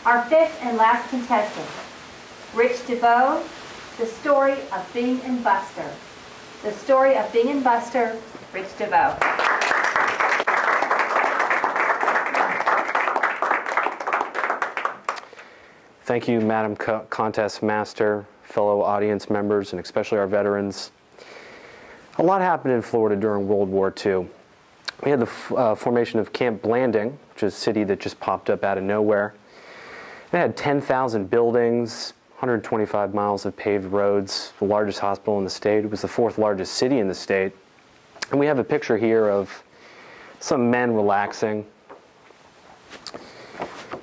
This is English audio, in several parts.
Our fifth and last contestant, Rich DeVoe, The Story of Bing and Buster. The Story of Bing and Buster, Rich DeVoe. Thank you, Madam Contest Master, fellow audience members, and especially our veterans. A lot happened in Florida during World War II. We had the formation of Camp Blanding, which is a city that just popped up out of nowhere. It had 10,000 buildings, 125 miles of paved roads, the largest hospital in the state. It was the fourth largest city in the state. And we have a picture here of some men relaxing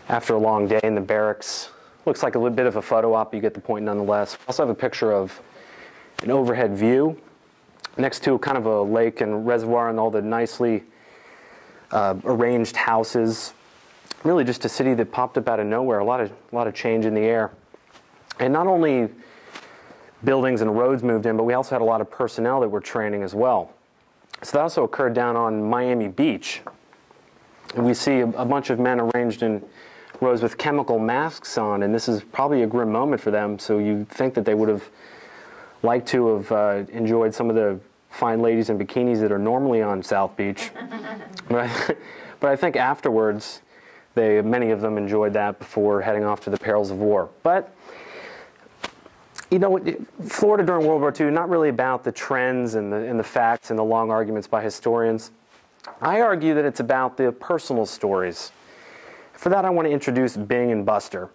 after a long day in the barracks. Looks like a little bit of a photo op, but you get the point nonetheless. We also have a picture of an overhead view next to kind of a lake and reservoir and all the nicely arranged houses. Really just a city that popped up out of nowhere, a lot of change in the air. And not only buildings and roads moved in, but we also had a lot of personnel that were training as well. So that also occurred down on Miami Beach. And we see a bunch of men arranged in rows with chemical masks on, and this is probably a grim moment for them, so you'd think that they would have liked to have enjoyed some of the fine ladies in bikinis that are normally on South Beach. But I think afterwards, many of them enjoyed that before heading off to the perils of war. But, you know, Florida during World War II, not really about the trends and the facts and the long arguments by historians. I argue that it's about the personal stories. For that, I want to introduce Bing and Buster.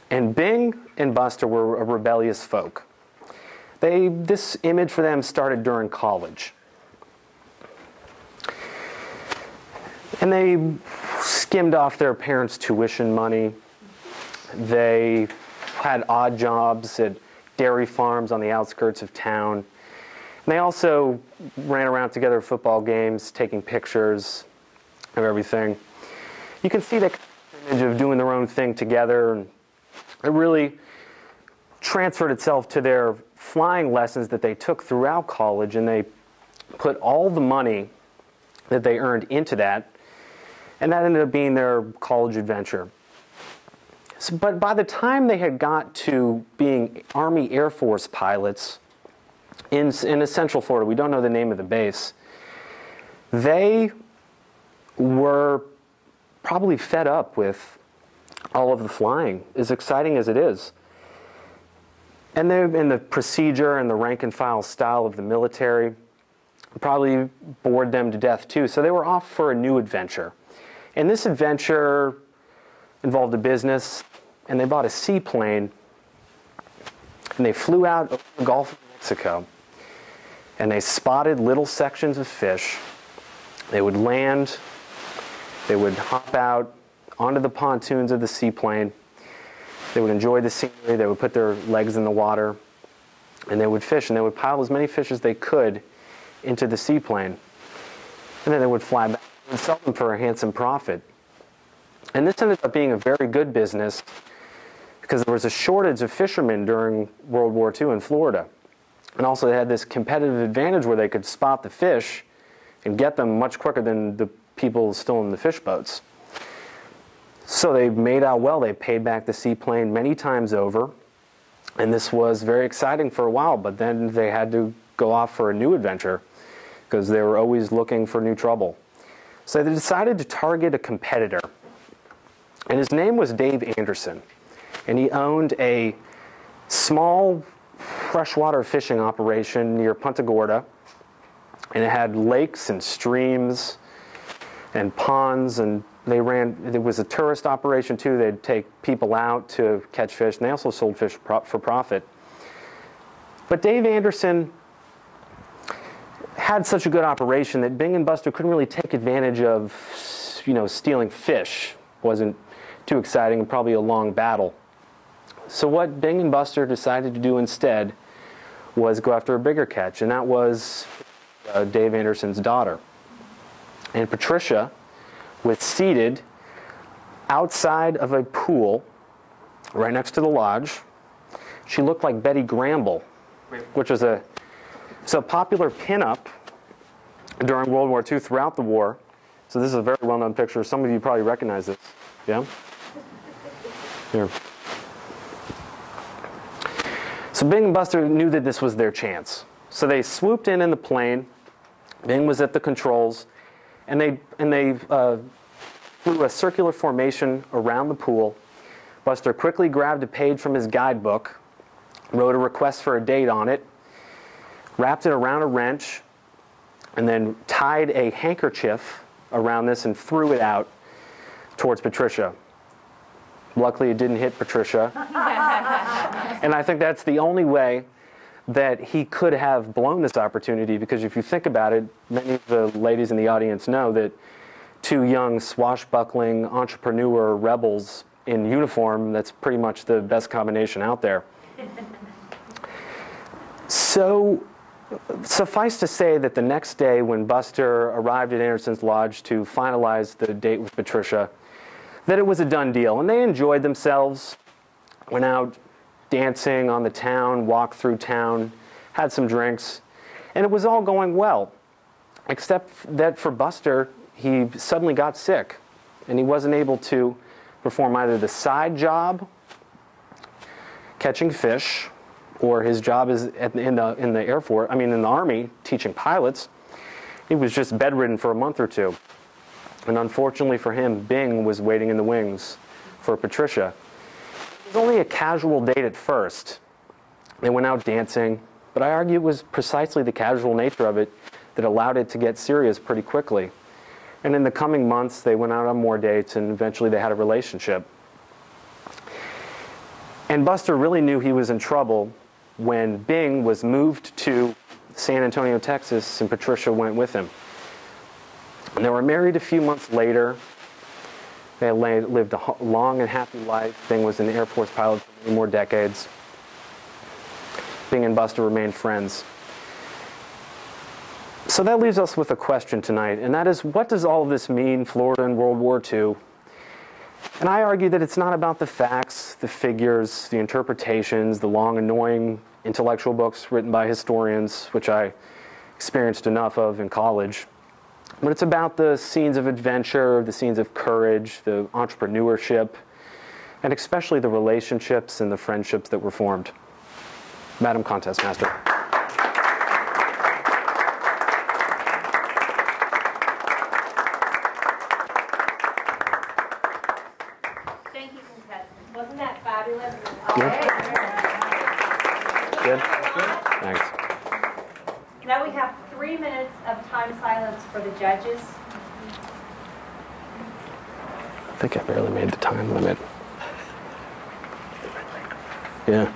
And Bing and Buster were a rebellious folk. This image for them started during college. And they skimmed off their parents' tuition money. They had odd jobs at dairy farms on the outskirts of town. And they also ran around together at football games, taking pictures of everything. You can see that image of doing their own thing together, and it really transferred itself to their flying lessons that they took throughout college, and they put all the money that they earned into that, and that ended up being their college adventure. But by the time they had got to being Army Air Force pilots in Central Florida, we don't know the name of the base, they were probably fed up with all of the flying, as exciting as it is. And the procedure and the rank and file style of the military probably bored them to death too. So they were off for a new adventure. And this adventure involved a business, and they bought a seaplane, and they flew out over the Gulf of Mexico, and they spotted little sections of fish. They would land, they would hop out onto the pontoons of the seaplane, they would enjoy the scenery, they would put their legs in the water, and they would fish, and they would pile as many fish as they could into the seaplane. And then they would fly back and sell them for a handsome profit. And this ended up being a very good business because there was a shortage of fishermen during World War II in Florida. And also they had this competitive advantage where they could spot the fish and get them much quicker than the people still in the fish boats. So they made out well. They paid back the seaplane many times over. And this was very exciting for a while, but then they had to go off for a new adventure because they were always looking for new trouble. So they decided to target a competitor. And his name was Dave Anderson. And he owned a small freshwater fishing operation near Punta Gorda. And it had lakes and streams and ponds, and it was a tourist operation too. They'd take people out to catch fish, and they also sold fish for profit. But Dave Anderson had such a good operation that Bing and Buster couldn't really take advantage of, stealing fish. Wasn't too exciting and probably a long battle. So what Bing and Buster decided to do instead was go after a bigger catch, and that was Dave Anderson's daughter. And Patricia was seated outside of a pool right next to the lodge. She looked like Betty Gramble, which was a popular pinup during World War II throughout the war. So this is a very well-known picture. Some of you probably recognize this. Yeah? Here. So Bing and Buster knew that this was their chance. So they swooped in the plane. Bing was at the controls, and they flew a circular formation around the pool. Buster quickly grabbed a page from his guidebook, wrote a request for a date on it, wrapped it around a wrench, and then tied a handkerchief around this and threw it out towards Patricia. Luckily, it didn't hit Patricia. And I think that's the only way that he could have blown this opportunity, because if you think about it, many of the ladies in the audience know that two young, swashbuckling, entrepreneur rebels in uniform, that's pretty much the best combination out there. So, suffice to say that the next day when Buster arrived at Anderson's Lodge to finalize the date with Patricia, that it was a done deal. And they enjoyed themselves, went out dancing on the town, walked through town, had some drinks, and it was all going well. Except that for Buster, he suddenly got sick, and he wasn't able to perform either the side job, catching fish, or his job is in the Air Force, in the Army, teaching pilots. He was just bedridden for a month or two. And unfortunately for him, Bing was waiting in the wings for Patricia. It was only a casual date at first. They went out dancing, but I argue it was precisely the casual nature of it that allowed it to get serious pretty quickly. And in the coming months, they went out on more dates, and eventually they had a relationship. And Buster really knew he was in trouble when Bing was moved to San Antonio, Texas, and Patricia went with him. And they were married a few months later. They lived a long and happy life. Bing was an Air Force pilot for many more decades. Bing and Buster remained friends. So that leaves us with a question tonight, and that is, what does all of this mean, Florida in World War II? And I argue that it's not about the facts, the figures, the interpretations, the long, annoying intellectual books written by historians, which I experienced enough of in college. But it's about the scenes of adventure, the scenes of courage, the entrepreneurship, and especially the relationships and the friendships that were formed. Madam Contest Master. Thank you, contestants. Wasn't that fabulous? Good? Thanks. Now we have 3 minutes of time silence for the judges. I think I barely made the time limit. Yeah.